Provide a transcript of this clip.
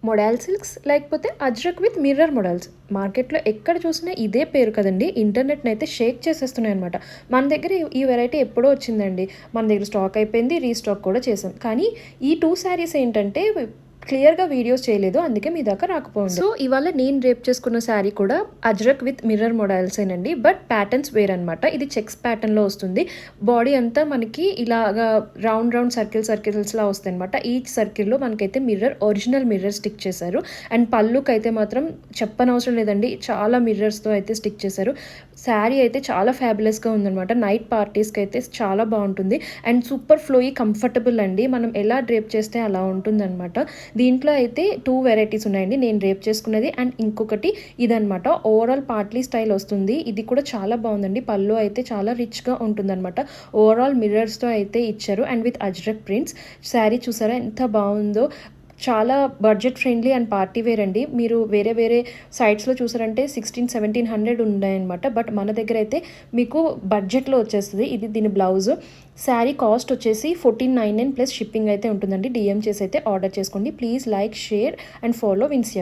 Modal silks లేకపోతే ajrak with mirror మొడల్స్. మార్కెట్లో ఎక్కడ చూసినా ఇదే పేరు కదండి. ఇంటర్నెట్ని అయితే షేక్ చేసేస్తున్నాయి అనమాట. మన దగ్గర ఈ వెరైటీ ఎప్పుడో వచ్చిందండి. మన దగ్గర స్టాక్ అయిపోయింది, రీస్టాక్ కూడా చేసాం. కానీ ఈ 2 శారీస్ ఏంటంటే క్లియర్గా వీడియోస్ చేయలేదు, అందుకే మీ దాకా రాకపోయింది. సో ఇవాళ నేను రేప్ చేసుకున్న శారీ కూడా అజ్రక్ విత్ మిర్రర్ మోడల్సేనండి. బట్ ప్యాటర్న్స్ వేర్ అనమాట. ఇది చెక్స్ ప్యాటర్న్లో వస్తుంది. బాడీ అంతా మనకి ఇలాగా రౌండ్ రౌండ్ సర్కిల్స్లా వస్తాయి అనమాట. ఈచ్ సర్కిల్లో మనకైతే ఒరిజినల్ మిర్రర్ స్టిక్ చేశారు. అండ్ పళ్ళుకి అయితే మాత్రం చెప్పనవసరం లేదండి, చాలా మిర్రర్స్తో అయితే స్టిక్ చేశారు. శారీ అయితే చాలా ఫ్యాబులస్గా ఉందనమాట. నైట్ పార్టీస్కి అయితే చాలా బాగుంటుంది. అండ్ సూపర్ ఫ్లోయి, కంఫర్టబుల్ అండి. మనం ఎలా డ్రేప్ చేస్తే అలా ఉంటుందన్నమాట. దీంట్లో అయితే 2 వెరైటీస్ ఉన్నాయండి. నేను రేప్ చేసుకున్నది అండ్ ఇంకొకటి ఇదనమాట. ఓవరాల్ పార్ట్లీ స్టైల్ వస్తుంది. ఇది కూడా చాలా బాగుందండి. పళ్ళు అయితే చాలా రిచ్గా ఉంటుందన్నమాట. ఓవరాల్ మిర్రర్స్తో అయితే ఇచ్చారు and with Ajrak prints. Sari చూసారా ఎంత బాగుందో. చాలా budget friendly and party wear అండి. మీరు వేరే సైట్స్లో చూసారంటే 1600-1700 ఉన్నాయన్నమాట. బట్ మన దగ్గర అయితే మీకు బడ్జెట్లో వచ్చేస్తుంది. ఇది దీని బ్లౌజ్. శారీ కాస్ట్ వచ్చేసి 1499 ప్లస్ షిప్పింగ్ అయితే ఉంటుందండి. డిఎం చేసి అయితే ఆర్డర్ చేసుకోండి. Please like, share and follow విన్సియర్.